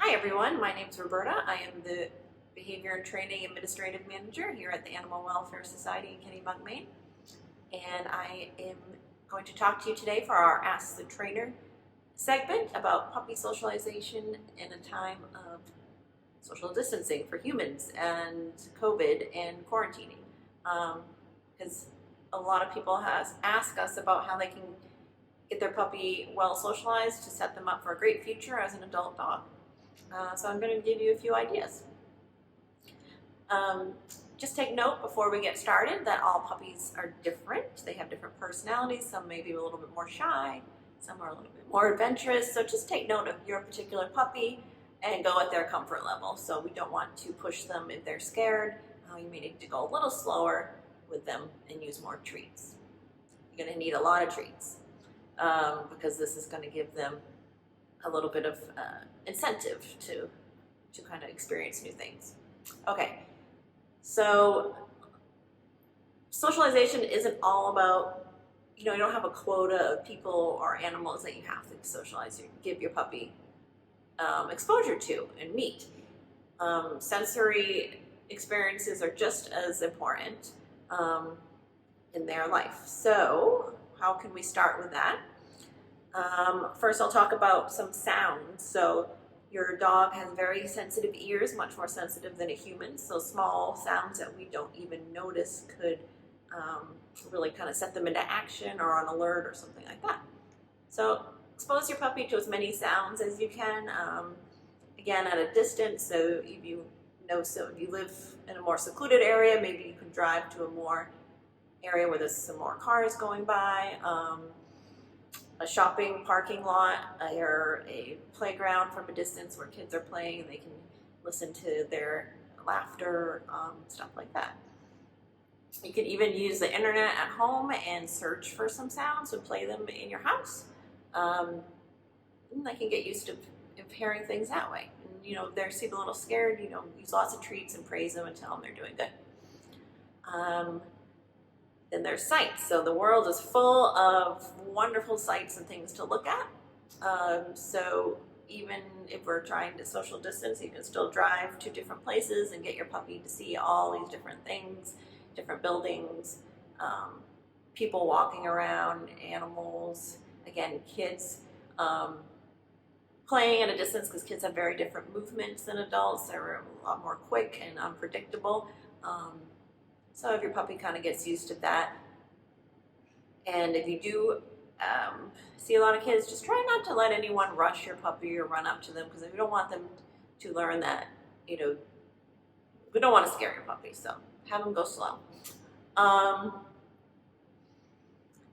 Hi everyone, my name is Roberta. I am the Behavior and Training Administrative Manager here at the Animal Welfare Society in Kennebunk, Maine. And I am going to talk to you today for our Ask the Trainer segment about puppy socialization in a time of social distancing for humans and COVID and quarantining. Because a lot of people has asked us about how they can get their puppy well socialized to set them up for a great future as an adult dog. So I'm going to give you a few ideas. Just take note before we get started that all puppies are different. They have different personalities. Some may be a little bit more shy, some are a little bit more adventurous. So just take note of your particular puppy and go at their comfort level. So we don't want to push them if they're scared. You may need to go a little slower with them and use more treats. You're going to need a lot of treats because this is going to give them a little bit of incentive to kind of experience new things. Okay, so socialization isn't all about, you don't have a quota of people or animals that you have to socialize. You give your puppy exposure to and meet. Sensory experiences are just as important in their life. So how can we start with that? First, I'll talk about some sounds. So your dog has very sensitive ears, much more sensitive than a human. So small sounds that we don't even notice could really kind of set them into action or on alert or something like that. So expose your puppy to as many sounds as you can, again at a distance. So if you live in a more secluded area, maybe you can drive to a more area where there's some more cars going by. A shopping parking lot or a playground from a distance where kids are playing and they can listen to their laughter, stuff like that. You can even use the internet at home and search for some sounds and play them in your house. And they can get used to hearing things that way. And, if they seem a little scared, use lots of treats and praise them and tell them they're doing good. Then there's sights. So the world is full of wonderful sights and things to look at. So even if we're trying to social distance, you can still drive to different places and get your puppy to see all these different things, different buildings, people walking around, animals, again, kids playing at a distance because kids have very different movements than adults. They're a lot more quick and unpredictable. So if your puppy kind of gets used to that, and if you do see a lot of kids, just try not to let anyone rush your puppy or run up to them, because we don't want them to learn that, we don't want to scare your puppy, so have them go slow.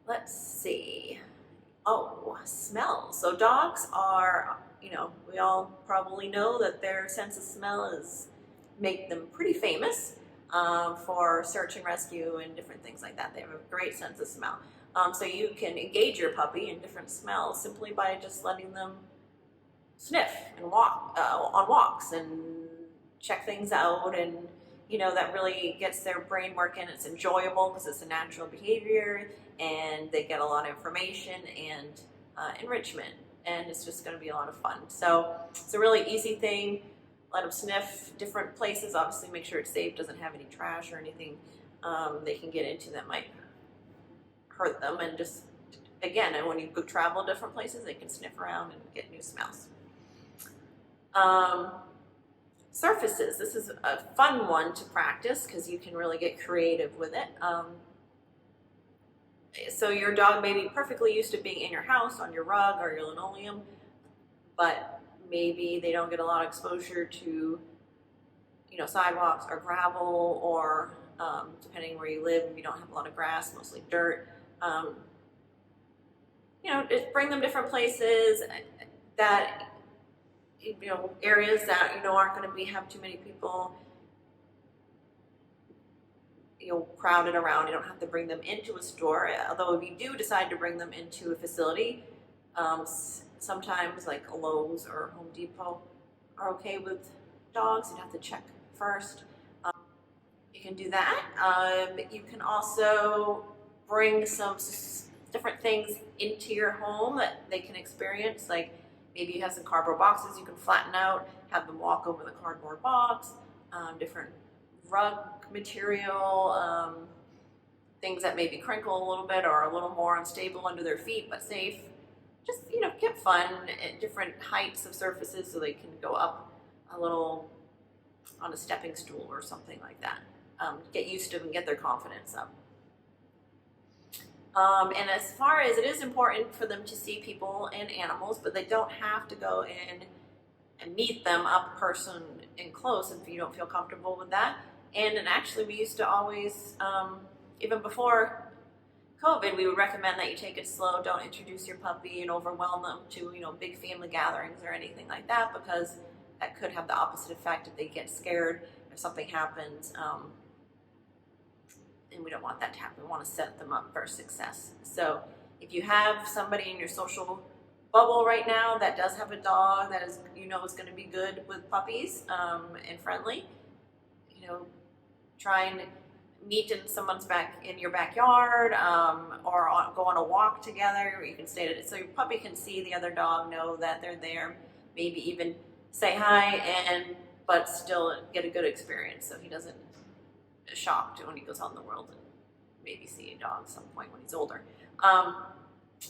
Let's see. Oh, smells. So dogs are, we all probably know that their sense of smell make them pretty famous. For search and rescue and different things like that. They have a great sense of smell. So you can engage your puppy in different smells simply by just letting them sniff and walk on walks and check things out, and that really gets their brain working. It's enjoyable because it's a natural behavior and they get a lot of information and enrichment, and it's just going to be a lot of fun. So it's a really easy thing. Let them sniff different places. Obviously, make sure it's safe, doesn't have any trash or anything they can get into that might hurt them. And just, again, when you go travel different places, they can sniff around and get new smells. Surfaces. This is a fun one to practice because you can really get creative with it. So your dog may be perfectly used to being in your house, on your rug or your linoleum, but maybe they don't get a lot of exposure to, sidewalks or gravel, or depending where you live, if you don't have a lot of grass, mostly dirt. Just bring them different places that, areas that aren't going to have too many people, crowded around. You don't have to bring them into a store. Although if you do decide to bring them into a facility, sometimes like a Lowe's or Home Depot are okay with dogs. You'd have to check first. You can do that. You can also bring some different things into your home that they can experience. Like maybe you have some cardboard boxes you can flatten out, have them walk over the cardboard box, different rug material, things that maybe crinkle a little bit or are a little more unstable under their feet but safe. Just, get fun at different heights of surfaces so they can go up a little on a stepping stool or something like that. Get used to them and get their confidence up. And as far as it is important for them to see people and animals, but they don't have to go in and meet them up person and close if you don't feel comfortable with that. And actually we used to always, even before COVID, we would recommend that you take it slow. Don't introduce your puppy and overwhelm them to, big family gatherings or anything like that, because that could have the opposite effect if they get scared, if something happens. And we don't want that to happen. We want to set them up for success. So if you have somebody in your social bubble right now that does have a dog that is, is going to be good with puppies and friendly, try and meet in in your backyard, or go on a walk together, or you can stay so your puppy can see the other dog, know that they're there, maybe even say hi, but still get a good experience so he doesn't shocked when he goes out in the world and maybe see a dog at some point when he's older.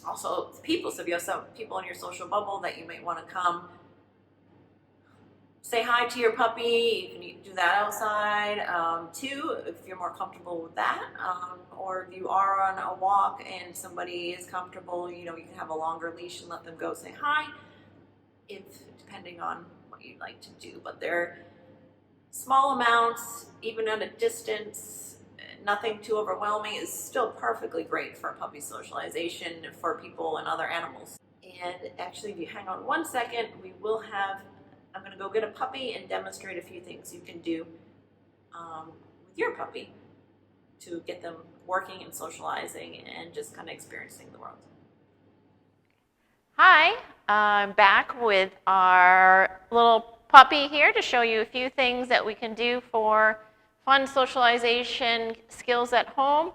Also people, so if you have some people in your social bubble that you might want to come say hi to your puppy, you can do that outside too, if you're more comfortable with that, or if you are on a walk and somebody is comfortable, you can have a longer leash and let them go say hi, depending on what you'd like to do. But they're small amounts, even at a distance, nothing too overwhelming, is still perfectly great for puppy socialization for people and other animals. And actually, if you hang on 1 second, I'm going to go get a puppy and demonstrate a few things you can do with your puppy to get them working and socializing and just kind of experiencing the world. Hi, I'm back with our little puppy here to show you a few things that we can do for fun socialization skills at home.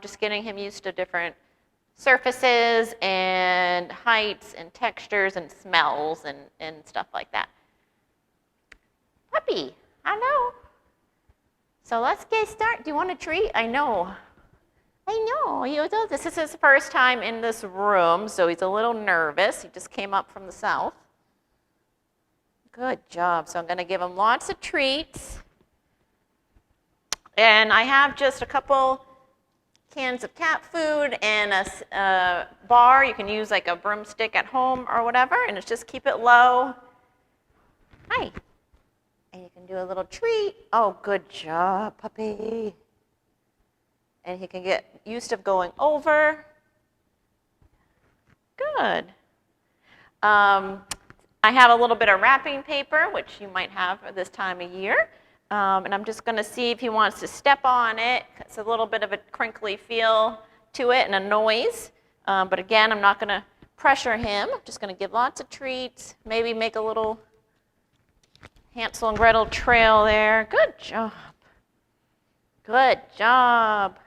Just getting him used to different surfaces and heights and textures and smells and stuff like that. Puppy, hello. So let's get started. Do you want a treat? I know. This is his first time in this room, so he's a little nervous. He just came up from the south. Good job. So I'm going to give him lots of treats. And I have just a couple cans of cat food and a bar. You can use like a broomstick at home or whatever, and it's just keep it low. Hi. And you can do a little treat. Oh, good job, puppy. And he can get used to going over. Good. I have a little bit of wrapping paper, which you might have at this time of year. And I'm just going to see if he wants to step on it. It's a little bit of a crinkly feel to it and a noise. But again, I'm not going to pressure him. I'm just going to give lots of treats. Maybe make a little Hansel and Gretel trail there. Good job. Good job.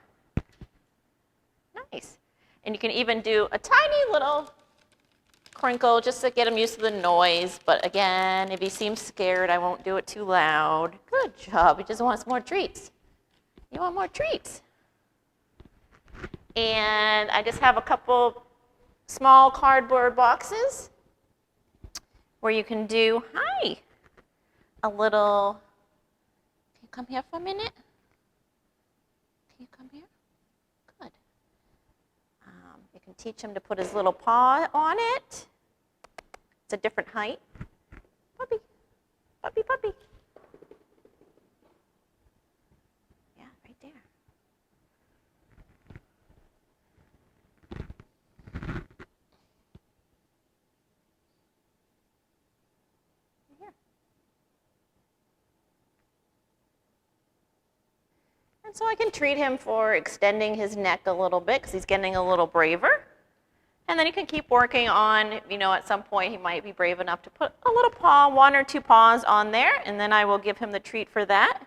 Nice. And you can even do a tiny little crinkle just to get him used to the noise. But again, if he seems scared, I won't do it too loud. Good job. He just wants more treats. You want more treats? And I just have a couple small cardboard boxes where you can do, hi, a little, can you come here for a minute? Can you come here? Good. You can teach him to put his little paw on it. It's a different height. Puppy, puppy, puppy. Yeah, right there. Here. And so I can treat him for extending his neck a little bit because he's getting a little braver. And then you can keep working on, at some point he might be brave enough to put a little paw, 1 or 2 paws on there, and then I will give him the treat for that.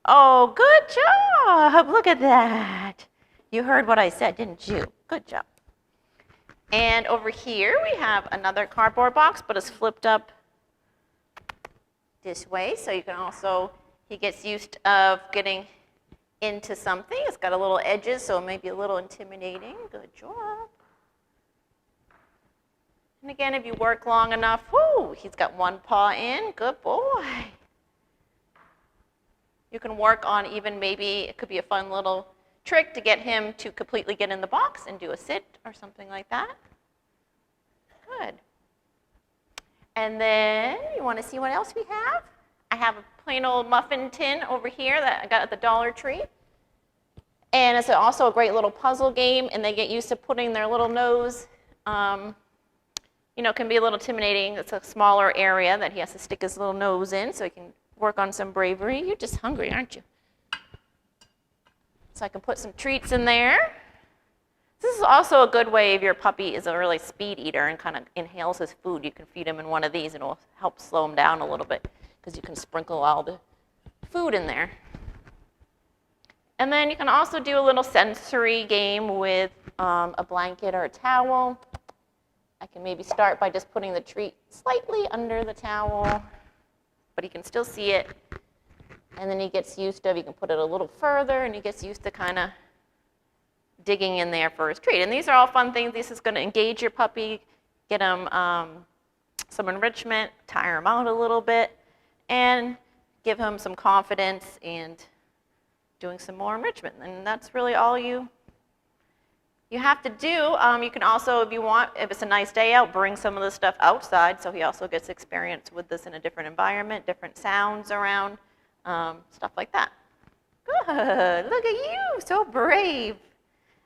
Oh, good job. Look at that. You heard what I said, didn't you? Good job. And over here we have another cardboard box, but it's flipped up this way, so you can also, he gets used of getting into something. It's got a little edges, so it may be a little intimidating. Good job. And again, if you work long enough, whoo, he's got one paw in. Good boy. You can work on even maybe, it could be a fun little trick to get him to completely get in the box and do a sit or something like that. Good. And then you want to see what else we have? I have a plain old muffin tin over here that I got at the Dollar Tree. And it's also a great little puzzle game, and they get used to putting their little nose, you know, it can be a little intimidating. It's a smaller area that he has to stick his little nose in so he can work on some bravery. You're just hungry, aren't you? So I can put some treats in there. This is also a good way if your puppy is a really speed eater and kind of inhales his food. You can feed him in one of these and it will help slow him down a little bit because you can sprinkle all the food in there. And then you can also do a little sensory game with a blanket or a towel. I can maybe start by just putting the treat slightly under the towel, but he can still see it. And then he gets used to, you can put it a little further, and he gets used to kind of digging in there for his treat. And these are all fun things. This is going to engage your puppy, get him some enrichment, tire him out a little bit, and give him some confidence and doing some more enrichment. And that's really all you have to do. You can also, if you want, if it's a nice day out, bring some of this stuff outside so he also gets experience with this in a different environment, different sounds around, stuff like that. Good. Look at you, so brave.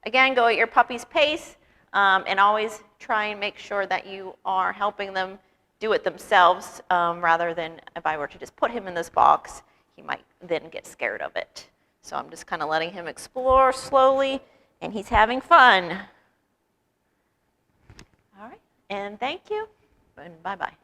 Again, go at your puppy's pace, and always try and make sure that you are helping them do it themselves, rather than if I were to just put him in this box, he might then get scared of it. So I'm just kind of letting him explore slowly, and he's having fun. All right, and thank you, and bye-bye.